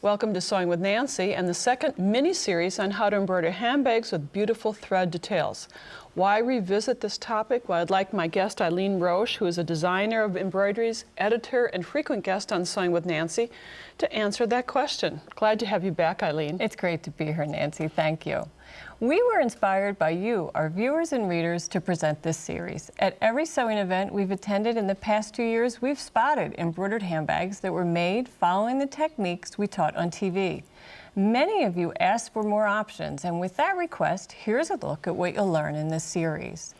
Welcome to Sewing with Nancy and the second mini-series on how to embroider handbags with beautiful thread details. Why revisit this topic? Well, I'd like my guest Eileen Roche, who is a designer of embroideries, editor, and frequent guest on Sewing with Nancy, to answer that question. Glad to have you back, Eileen. It's great to be here, Nancy. Thank you. We were inspired by you, our viewers and readers, to present this series. At every sewing event we've attended in the past 2 years, we've spotted embroidered handbags that were made following the techniques we taught on TV. Many of you asked for more options, and with that request, here's a look at what you'll learn in this series.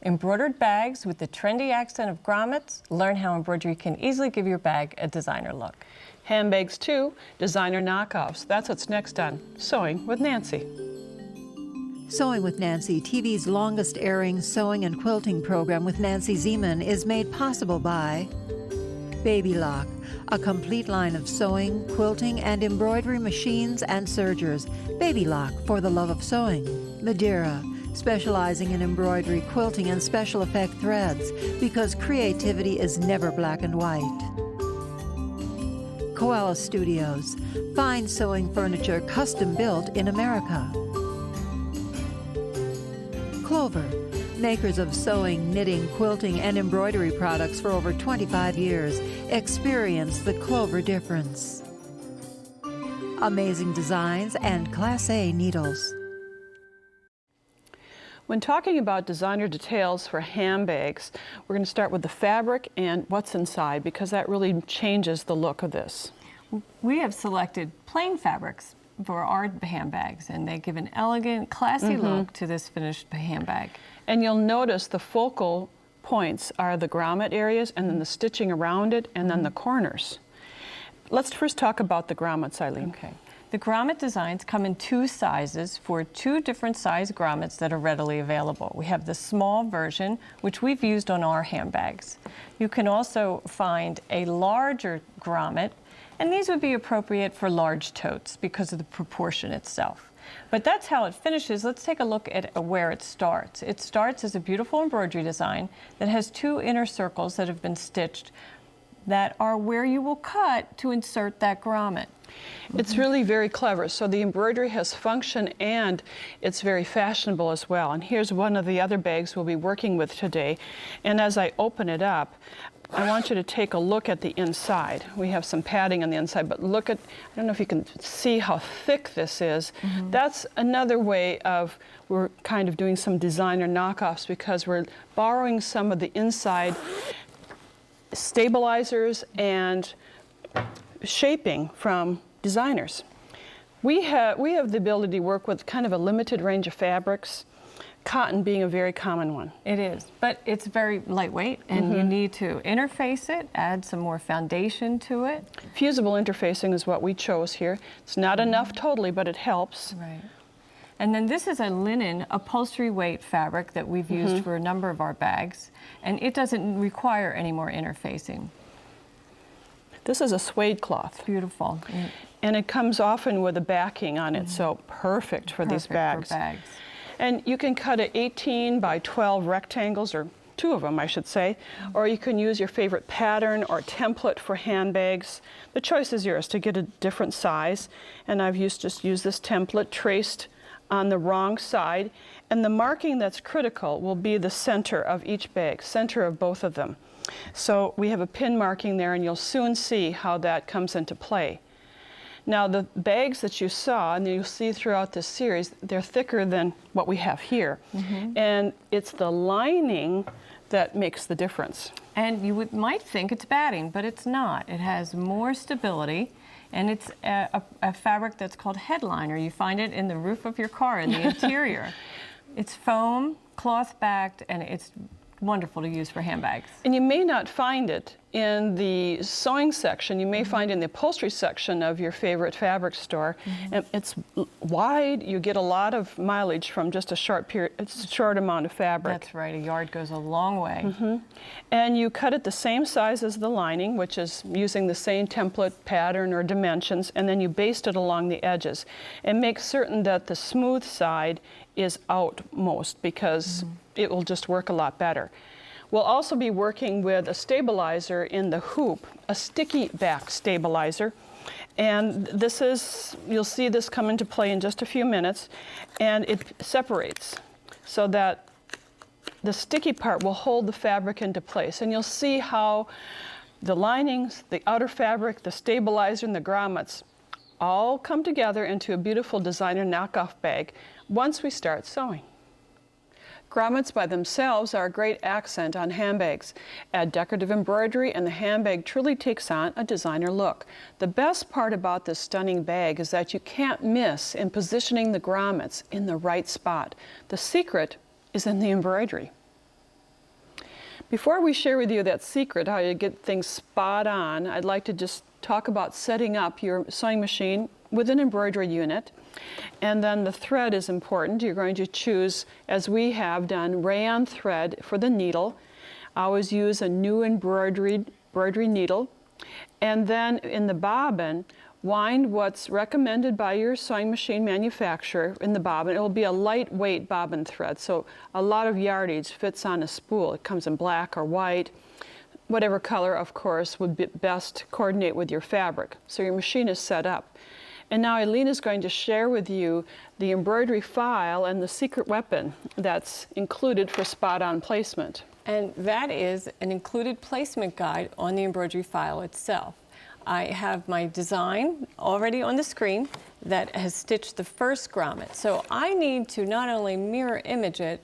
Embroidered bags with the trendy accent of grommets. Learn how embroidery can easily give your bag a designer look. Handbags too, designer knockoffs. That's what's next on Sewing with Nancy. Sewing with Nancy, TV's longest airing sewing and quilting program with Nancy Zieman, is made possible by Baby Lock, a complete line of sewing, quilting, and embroidery machines and sergers. Baby Lock, for the love of sewing. Madeira, specializing in embroidery, quilting, and special effect threads, because creativity is never black and white. Koala Studios, fine sewing furniture custom built in America. Clover, makers of sewing, knitting, quilting, and embroidery products for over 25 years. Experience the Clover difference. Amazing designs and Class A needles. When talking about designer details for handbags, we're going to start with the fabric and what's inside, because that really changes the look of this. We have selected plain fabrics for our handbags, and they give an elegant, classy look to this finished handbag. And you'll notice the focal points are the grommet areas, and then the stitching around it, and then the corners. Let's first talk about the grommets, Eileen. Okay. The grommet designs come in two sizes for two different size grommets that are readily available. We have the small version, which we've used on our handbags. You can also find a larger grommet, and these would be appropriate for large totes because of the proportion itself. But that's how it finishes. Let's take a look at where it starts. It starts as a beautiful embroidery design that has two inner circles that have been stitched that are where you will cut to insert that grommet. It's really very clever. So the embroidery has function and it's very fashionable as well. And here's one of the other bags we'll be working with today. And as I open it up, I want you to take a look at the inside. We have some padding on the inside, but look at, I don't know if you can see how thick this is. That's another way of, we're kind of doing some designer knockoffs, because we're borrowing some of the inside stabilizers and shaping from designers. We have the ability to work with kind of a limited range of fabrics, cotton being a very common one. It is, but it's very lightweight, and you need to interface it, add some more foundation to it. Fusible interfacing is what we chose here. It's not enough totally, but it helps. Right. And then this is a linen upholstery weight fabric that we've used for a number of our bags, and it doesn't require any more interfacing. This is a suede cloth. Beautiful. And it comes often with a backing on it, so perfect for these bags. For bags. And you can cut it 18 by 12 rectangles, or two of them, I should say, or you can use your favorite pattern or template for handbags. The choice is yours to get a different size. And I've just used this template traced on the wrong side. And the marking that's critical will be the center of each bag, center of both of them. So we have a pin marking there, and you'll soon see how that comes into play. Now, the bags that you saw, and you'll see throughout this series, they're thicker than what we have here. And it's the lining that makes the difference. And you might think it's batting, but it's not. It has more stability, and it's a fabric that's called headliner. You find it in the roof of your car, in the interior. It's foam, cloth-backed, and it's wonderful to use for handbags. And you may not find it in the sewing section. You may find it in the upholstery section of your favorite fabric store. And it's wide. You get a lot of mileage from just a short period, it's a short amount of fabric. That's right. A yard goes a long way. And you cut it the same size as the lining, which is using the same template pattern or dimensions, and then you baste it along the edges and make certain that the smooth side is outmost, because it will just work a lot better. We'll also be working with a stabilizer in the hoop, a sticky back stabilizer, And this is, you'll see this come into play in just a few minutes, and it separates so that the sticky part will hold the fabric into place. And you'll see how the linings, the outer fabric, the stabilizer, and the grommets all come together into a beautiful designer knockoff bag once we start sewing. Grommets by themselves are a great accent on handbags. Add decorative embroidery and the handbag truly takes on a designer look. The best part about this stunning bag is that you can't miss in positioning the grommets in the right spot. The secret is in the embroidery. Before we share with you that secret, how you get things spot on, I'd like to just talk about setting up your sewing machine with an embroidery unit. And then the thread is important. You're going to choose, as we have done, rayon thread for the needle. I always use a new embroidery needle. And then in the bobbin, wind what's recommended by your sewing machine manufacturer in the bobbin. It will be a lightweight bobbin thread, so a lot of yardage fits on a spool. It comes in black or white. Whatever color, of course, would be best coordinate with your fabric. So your machine is set up. And now Eileen is going to share with you the embroidery file and the secret weapon that's included for spot-on placement. And that is an included placement guide on the embroidery file itself. I have my design already on the screen that has stitched the first grommet. So I need to not only mirror image it,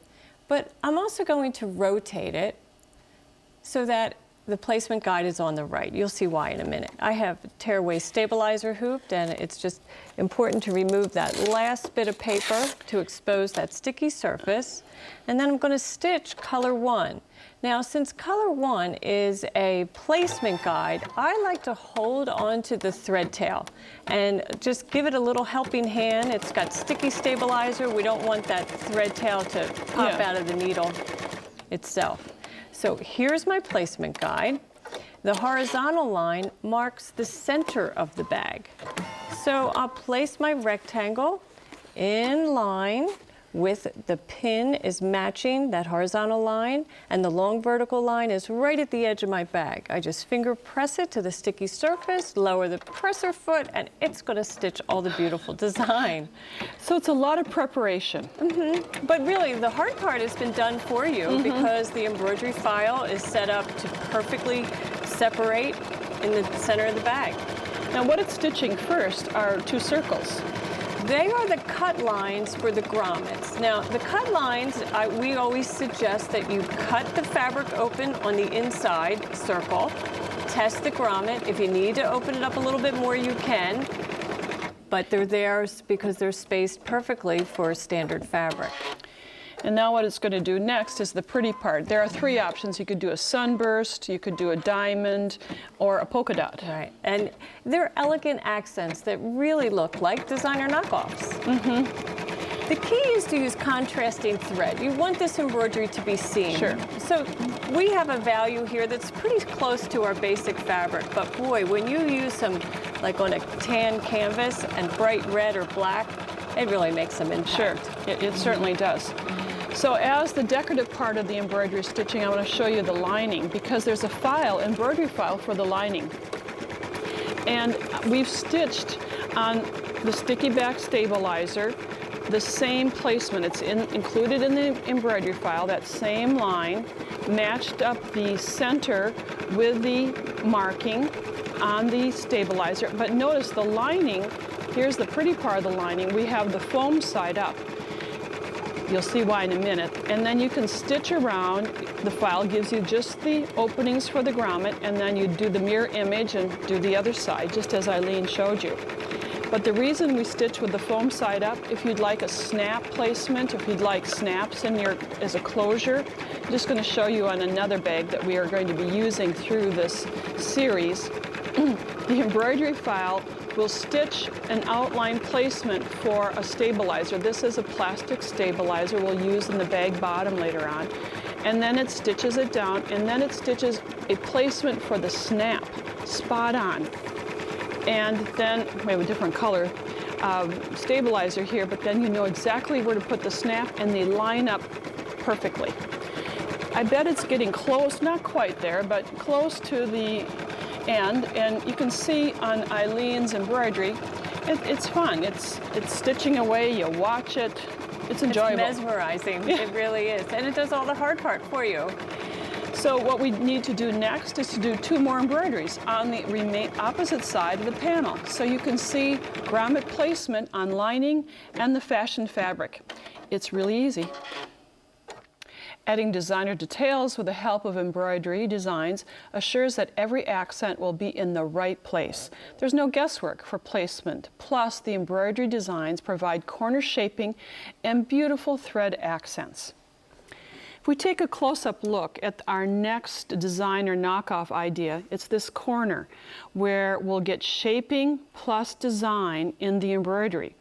but I'm also going to rotate it so that the placement guide is on the right. You'll see why in a minute. I have tearaway stabilizer hooped, and it's just important to remove that last bit of paper to expose that sticky surface. And then I'm going to stitch color 1. Now, since color 1 is a placement guide, I like to hold on to the thread tail and just give it a little helping hand. It's got sticky stabilizer. We don't want that thread tail to pop out of the needle itself. So here's my placement guide. The horizontal line marks the center of the bag. So I'll place my rectangle in line with the pin is matching that horizontal line, and the long vertical line is right at the edge of my bag. I just finger press it to the sticky surface, lower the presser foot, and it's going to stitch all the beautiful design. So it's a lot of preparation. But really, the hard part has been done for you because the embroidery file is set up to perfectly separate in the center of the bag. Now what it's stitching first are 2 circles. They are the cut lines for the grommets. Now, the cut lines, we always suggest that you cut the fabric open on the inside circle, test the grommet. If you need to open it up a little bit more, you can, but they're there because they're spaced perfectly for standard fabric. And now what it's going to do next is the pretty part. There are 3 options. You could do a sunburst, you could do a diamond, or a polka dot. Right, and they're elegant accents that really look like designer knockoffs. The key is to use contrasting thread. You want this embroidery to be seen. Sure. So we have a value here that's pretty close to our basic fabric, but boy, when you use some, like on a tan canvas and bright red or black, it really makes some impact. Sure, it certainly does. So as the decorative part of the embroidery stitching, I want to show you the lining because there's a file, embroidery file for the lining. And we've stitched on the sticky back stabilizer the same placement. It's included in the embroidery file, that same line, matched up the center with the marking on the stabilizer. But notice the lining, here's the pretty part of the lining, we have the foam side up. You'll see why in a minute. And then you can stitch around. The file gives you just the openings for the grommet, and then you do the mirror image and do the other side, just as Eileen showed you. But the reason we stitch with the foam side up, if you'd like a snap placement, if you'd like snaps in your as a closure, I'm just going to show you on another bag that we are going to be using through this series. The embroidery file will stitch an outline placement for a stabilizer. This is a plastic stabilizer we'll use in the bag bottom later on. And then it stitches it down, and then it stitches a placement for the snap, spot on. And then we have a different color stabilizer here, but then you know exactly where to put the snap, and they line up perfectly. I bet it's getting close, not quite there, but close to the And you can see on Eileen's embroidery, it's fun. It's stitching away, you watch it, it's enjoyable. It's mesmerizing, it really is. And it does all the hard part for you. So what we need to do next is to do 2 more embroideries on the opposite side of the panel. So you can see grommet placement on lining and the fashion fabric. It's really easy. Adding designer details with the help of embroidery designs assures that every accent will be in the right place. There's no guesswork for placement. Plus, the embroidery designs provide corner shaping and beautiful thread accents. If we take a close-up look at our next design or knockoff idea, it's this corner where we'll get shaping plus design in the embroidery.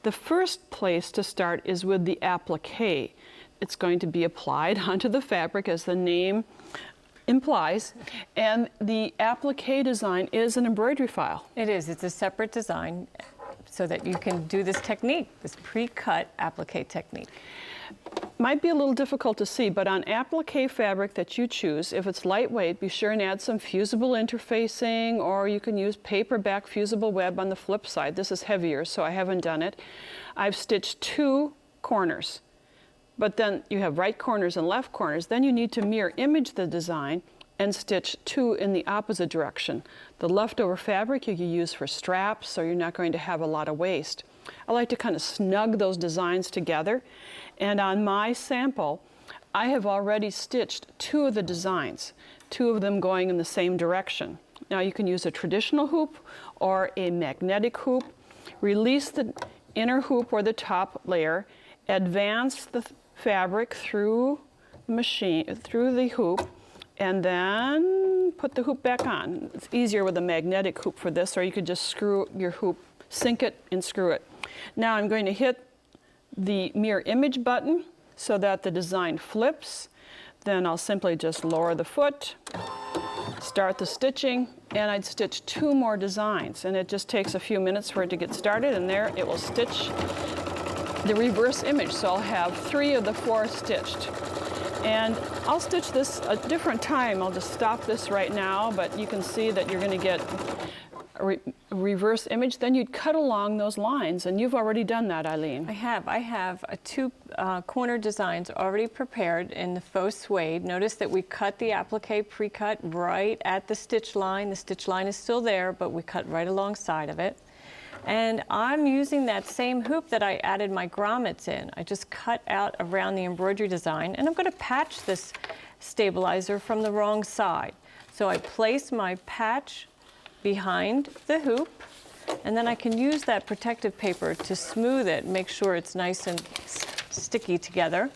The first place to start is with the applique. It's going to be applied onto the fabric as the name implies, and the applique design is an embroidery file. It is, it's a separate design so that you can do this technique, this pre-cut applique technique. Might be a little difficult to see, but on applique fabric that you choose, if it's lightweight, be sure and add some fusible interfacing, or you can use paperback fusible web on the flip side. This is heavier, so I haven't done it. I've stitched 2 corners, but then you have right corners and left corners. Then you need to mirror image the design and stitch 2 in the opposite direction. The leftover fabric you can use for straps, so you're not going to have a lot of waste. I like to kind of snug those designs together. And on my sample, I have already stitched 2 of the designs, 2 of them going in the same direction. Now you can use a traditional hoop or a magnetic hoop. Release the inner hoop or the top layer, advance the fabric through the hoop, and then put the hoop back on. It's easier with a magnetic hoop for this, or you could just screw your hoop, sink it and screw it. Now I'm going to hit the mirror image button so that the design flips. Then I'll simply just lower the foot, start the stitching, and I'd stitch 2 more designs. And it just takes a few minutes for it to get started, and there it will stitch the reverse image. So I'll have 3 of the 4 stitched. And I'll stitch this a different time. I'll just stop this right now, but you can see that you're going to get a reverse image. Then you'd cut along those lines, and you've already done that, Eileen. I have 2 corner designs already prepared in the faux suede. Notice that we cut the applique pre-cut right at the stitch line. The stitch line is still there, but we cut right alongside of it. And I'm using that same hoop that I added my grommets in. I just cut out around the embroidery design, and I'm going to patch this stabilizer from the wrong side. So I place my patch behind the hoop, and then I can use that protective paper to smooth it, make sure it's nice and sticky together.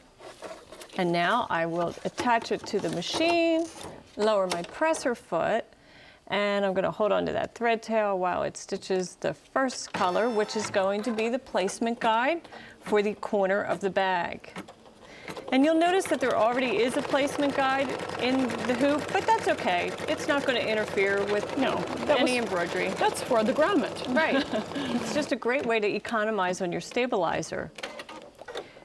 And now I will attach it to the machine, lower my presser foot, and I'm going to hold on to that thread tail while it stitches the first color, which is going to be the placement guide for the corner of the bag. And you'll notice that there already is a placement guide in the hoop, but that's okay. It's not going to interfere with any embroidery. That's for the grommet. Right. It's just a great way to economize on your stabilizer.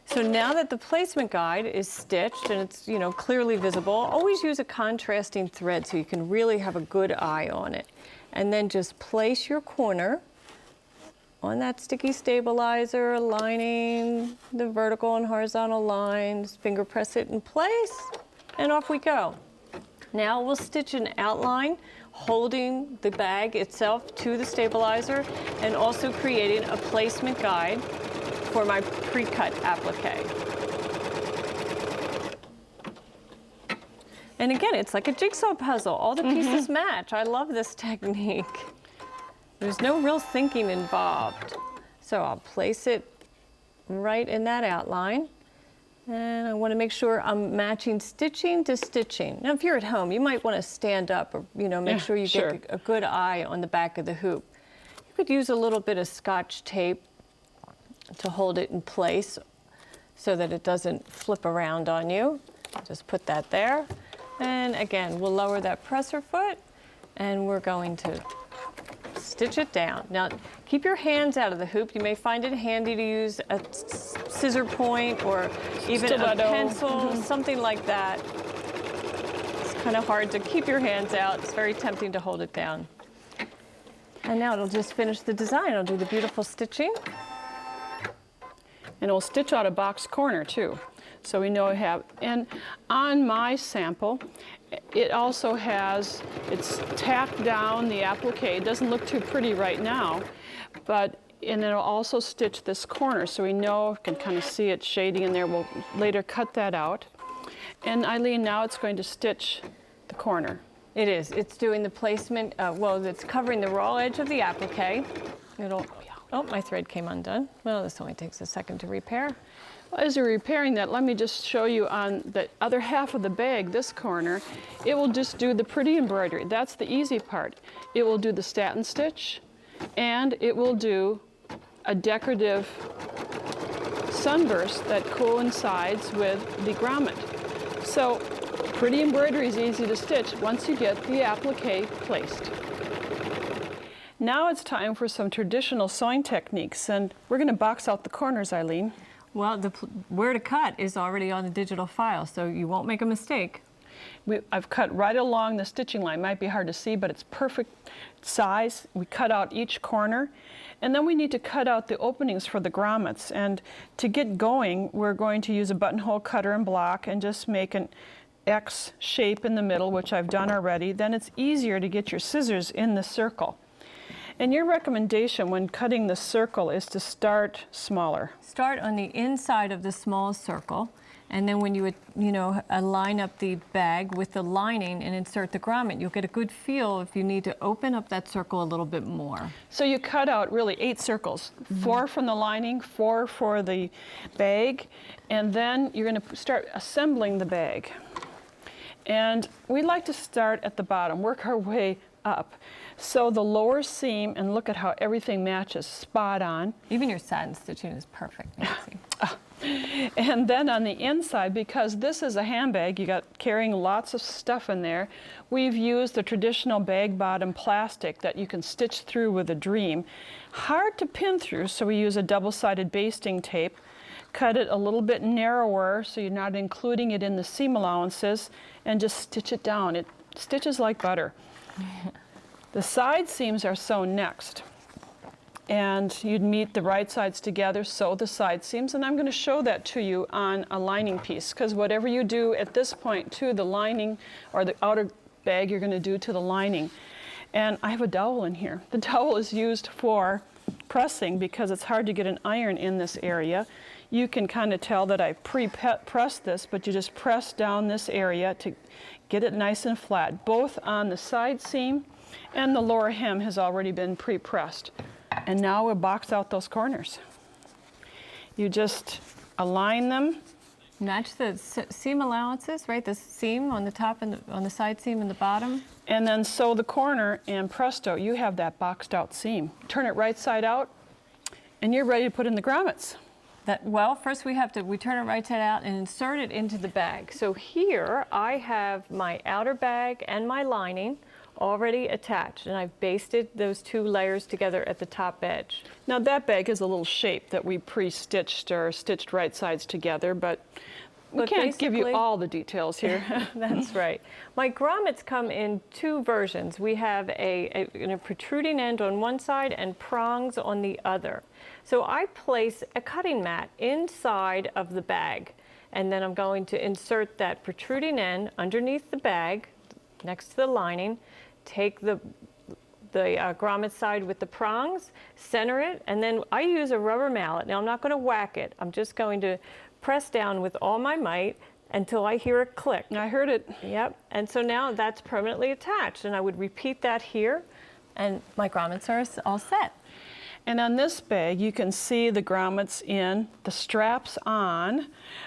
So now that the placement guide is stitched and it's clearly visible, always use a contrasting thread so you can really have a good eye on it. And then just place your corner on that sticky stabilizer, aligning the vertical and horizontal lines, finger press it in place, and off we go. Now we'll stitch an outline holding the bag itself to the stabilizer and also creating a placement guide for my pre-cut applique. And again, it's like a jigsaw puzzle. All the pieces match. I love this technique. There's no real thinking involved. So I'll place it right in that outline. And I want to make sure I'm matching stitching to stitching. Now, if you're at home, you might want to stand up or make sure you get a good eye on the back of the hoop. You could use a little bit of Scotch tape to hold it in place so that it doesn't flip around on you. Just put that there. And again, we'll lower that presser foot and we're going to stitch it down. Now, keep your hands out of the hoop. You may find it handy to use a scissor point or even a pencil, something like that. Just kind of hard to keep your hands out. It's very tempting to hold it down. And now it'll just finish the design. It'll do the beautiful stitching. And it'll stitch out a box corner too. So we know we have, and on my sample, it also has, it's tacked down the applique. It doesn't look too pretty right now, but, and it'll also stitch this corner. So we know, can kind of see it shading in there. We'll later cut that out. And Eileen, now it's going to stitch the corner. It is. It's doing the placement, well, it's covering the raw edge of the applique. It'll, oh, my thread came undone. Well, this only takes a second to repair. Well, as you're repairing that, let me just show you on the other half of the bag, this corner, it will just do the pretty embroidery. That's the easy part. It will do the satin stitch, and it will do a decorative sunburst that coincides with the grommet. So pretty embroidery is easy to stitch once you get the applique placed. Now it's time for some traditional sewing techniques, and we're going to box out the corners, Eileen. Well, where to cut is already on the digital file, so you won't make a mistake. I've cut right along the stitching line. Might be hard to see, but it's perfect size. We cut out each corner, and then we need to cut out the openings for the grommets. And to get going, we're going to use a buttonhole cutter and block and just make an X shape in the middle, which I've done already. Then it's easier to get your scissors in the circle. And your recommendation when cutting the circle is to start smaller. Start on the inside of the small circle, and then when you line up the bag with the lining and insert the grommet, you'll get a good feel if you need to open up that circle a little bit more. So you cut out really 8 circles, 4 from the lining, 4 for the bag, and then you're going to start assembling the bag. And we like to start at the bottom, work our way up. So the lower seam, and look at how everything matches, spot on. Even your satin stitching is perfect, Nancy. And then on the inside, because this is a handbag, you got carrying lots of stuff in there, we've used the traditional bag bottom plastic that you can stitch through with a Dream. Hard to pin through, so we use a double-sided basting tape. Cut it a little bit narrower so you're not including it in the seam allowances, and just stitch it down. It stitches like butter. The side seams are sewn next, and you'd meet the right sides together, sew the side seams, and I'm going to show that to you on a lining piece, because whatever you do at this point to the lining or the outer bag, you're going to do to the lining. And I have a dowel in here. The dowel is used for pressing because it's hard to get an iron in this area. You can kind of tell that I pre-pressed this, but you just press down this area to get it nice and flat. Both on the side seam and the lower hem has already been pre-pressed. And now we'll box out those corners. You just align them. Match the seam allowances, right? The seam on the top and on the side seam and the bottom. And then sew the corner, and presto, you have that boxed out seam. Turn it right side out, and you're ready to put in the grommets. Well, first we turn it right side out and insert it into the bag. So here I have my outer bag and my lining already attached, and I've basted those 2 layers together at the top edge. Now that bag is a little shape that we pre-stitched or stitched right sides together, but we can't give you all the details here. That's right. My grommets come in 2 versions. We have a protruding end on one side and prongs on the other. So I place a cutting mat inside of the bag, and then I'm going to insert that protruding end underneath the bag next to the lining, take the grommet side with the prongs, center it, and then I use a rubber mallet. Now I'm not going to whack it. I'm just going to press down with all my might until I hear a click. I heard it. Yep. And so now that's permanently attached, and I would repeat that here, and my grommets are all set. And on this bag, you can see the grommets in, the straps on,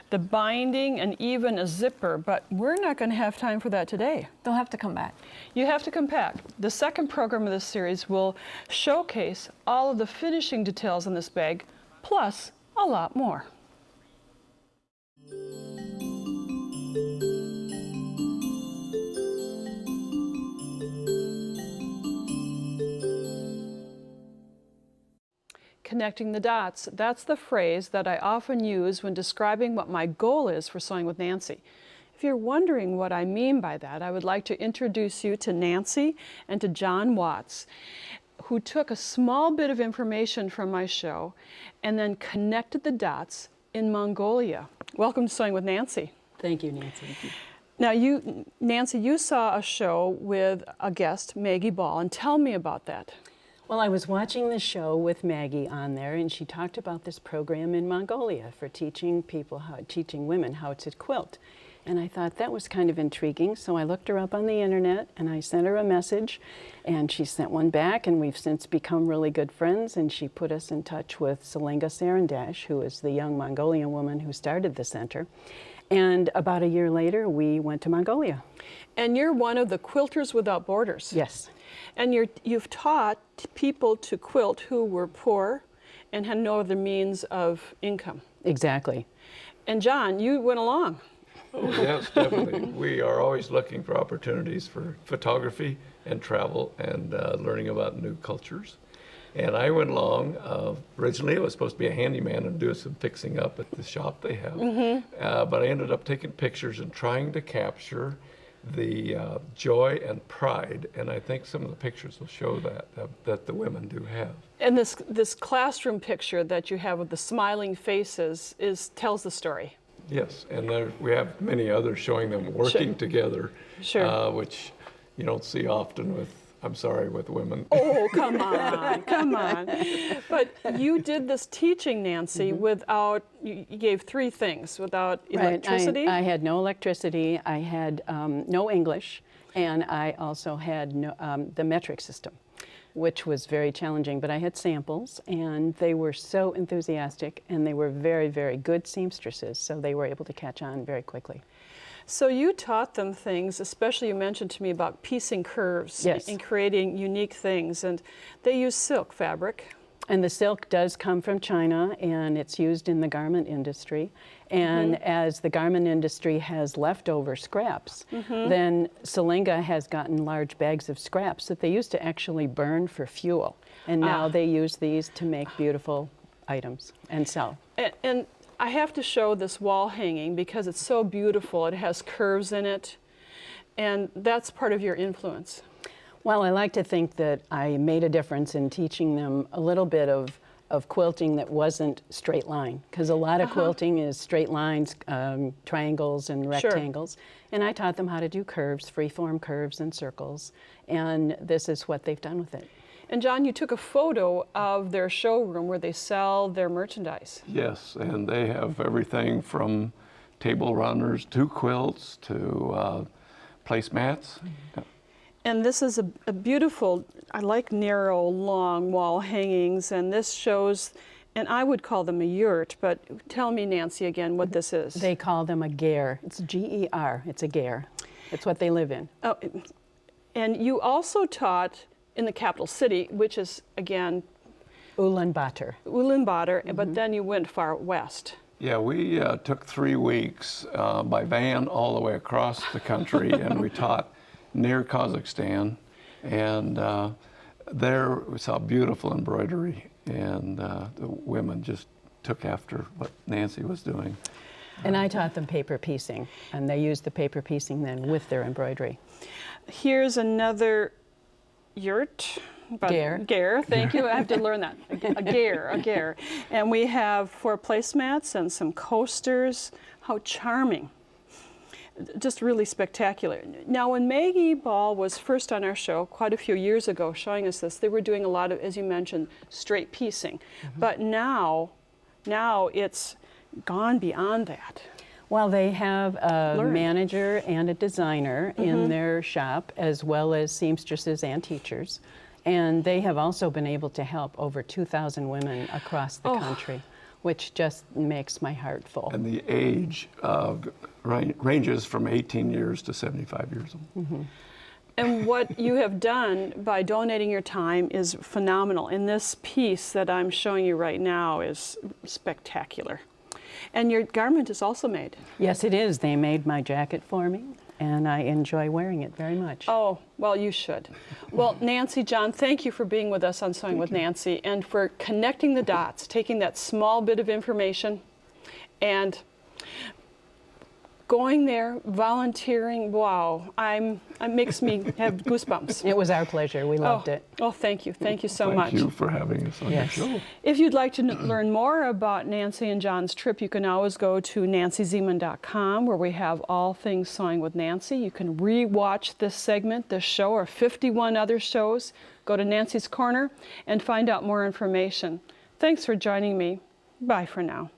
the binding, and even a zipper, but we're not going to have time for that today. They'll have to come back. You have to come back. The second program of this series will showcase all of the finishing details on this bag, plus a lot more. Connecting the dots, that's the phrase that I often use when describing what my goal is for Sewing with Nancy. If you're wondering what I mean by that, I would like to introduce you to Nancy and to John Watts, who took a small bit of information from my show and then connected the dots in Mongolia. Welcome to Sewing with Nancy. Thank you, Nancy. Now, Nancy, you saw a show with a guest, Maggie Ball, and tell me about that. Well, I was watching the show with Maggie on there, and she talked about this program in Mongolia for teaching women how to quilt. And I thought that was kind of intriguing, so I looked her up on the internet and I sent her a message, and she sent one back, and we've since become really good friends, and she put us in touch with Salinga Sarandash, who is the young Mongolian woman who started the center. And about a year later, we went to Mongolia. And you're one of the Quilters Without Borders. Yes. And you've taught people to quilt who were poor and had no other means of income. Exactly. And John, you went along. Oh, yes, definitely. We are always looking for opportunities for photography and travel and learning about new cultures. And I went along. Originally, I was supposed to be a handyman and do some fixing up at the shop they have. But I ended up taking pictures and trying to capture the joy and pride. And I think some of the pictures will show that the women do have. And this classroom picture that you have with the smiling faces tells the story. Yes, and we have many others showing them working together, which you don't see often with women. Oh, come on, come on. But you did this teaching, Nancy, without, you gave three things, without electricity? I had no electricity, I had no English, and I also had the metric system, which was very challenging, but I had samples, and they were so enthusiastic, and they were very, very good seamstresses, so they were able to catch on very quickly. So you taught them things, especially you mentioned to me about piecing curves and creating unique things, and they use silk fabric. And the silk does come from China, and it's used in the garment industry. And as the garment industry has leftover scraps, then Salinga has gotten large bags of scraps that they used to actually burn for fuel. And now they use these to make beautiful items and sell. And I have to show this wall hanging because it's so beautiful. It has curves in it, and that's part of your influence. Well, I like to think that I made a difference in teaching them a little bit of quilting that wasn't straight line, because a lot of quilting is straight lines, triangles and rectangles, and I taught them how to do curves, free-form curves and circles, and this is what they've done with it. And John, you took a photo of their showroom where they sell their merchandise. Yes, and they have everything from table runners to quilts to placemats. And this is a beautiful, I like narrow, long wall hangings, and this shows, and I would call them a yurt, but tell me, Nancy, again what this is. They call them a ger. It's G-E-R. It's a ger. It's what they live in. Oh, and you also taught in the capital city, which is, again, Ulaanbaatar. Ulaanbaatar, but then you went far west. Yeah, we took 3 weeks by van all the way across the country, and we taught near Kazakhstan, and there we saw beautiful embroidery, and the women just took after what Nancy was doing. And I taught them paper piecing, and they used the paper piecing then with their embroidery. Here's another yurt. Ger, thank you. I have to learn that. A ger. And we have 4 placemats and some coasters. How charming. Just really spectacular. Now, when Maggie Ball was first on our show quite a few years ago showing us this, they were doing a lot of, as you mentioned, straight piecing. But now it's gone beyond that. Well, they have a manager and a designer in their shop, as well as seamstresses and teachers. And they have also been able to help over 2,000 women across the country, which just makes my heart full. And the age ranges from 18 years to 75 years old. And what you have done by donating your time is phenomenal. And this piece that I'm showing you right now is spectacular. And your garment is also made. Yes, it is. They made my jacket for me, and I enjoy wearing it very much. Oh, well, you should. Well, Nancy, John, thank you for being with us on Sewing with Nancy and for connecting the dots, taking that small bit of information and going there, volunteering, wow, it makes me have goosebumps. It was our pleasure. We loved it. Oh, thank you so much. Thank you for having us on Yes. your show. If you'd like to learn more about Nancy and John's trip, you can always go to nancyzieman.com, where we have all things Sewing with Nancy. You can re-watch this segment, this show, or 51 other shows. Go to Nancy's Corner and find out more information. Thanks for joining me. Bye for now.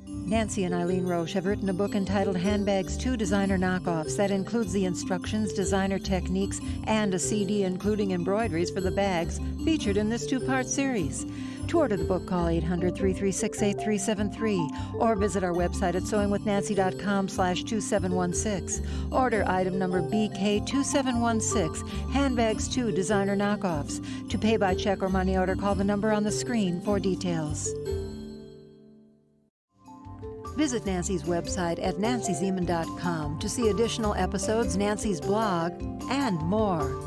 Nancy and Eileen Roche have written a book entitled Handbags 2 Designer Knockoffs that includes the instructions, designer techniques, and a CD including embroideries for the bags featured in this two-part series. To order the book, call 800-336-8373 or visit our website at sewingwithnancy.com/2716. Order item number BK2716, Handbags 2 Designer Knockoffs. To pay by check or money order, call the number on the screen for details. Visit Nancy's website at nancyzieman.com to see additional episodes, Nancy's blog, and more.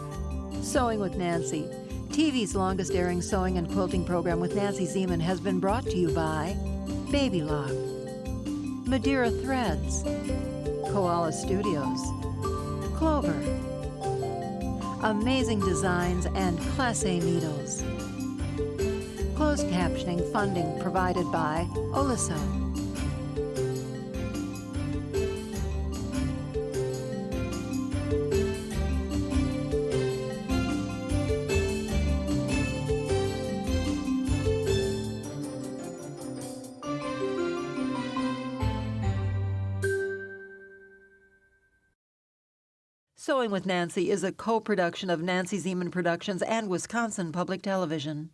Sewing with Nancy, TV's longest airing sewing and quilting program with Nancy Zieman, has been brought to you by Baby Lock, Madeira Threads, Koala Studios, Clover, Amazing Designs, and Class A Needles. Closed captioning funding provided by Oliso. Sewing with Nancy is a co-production of Nancy Zieman Productions and Wisconsin Public Television.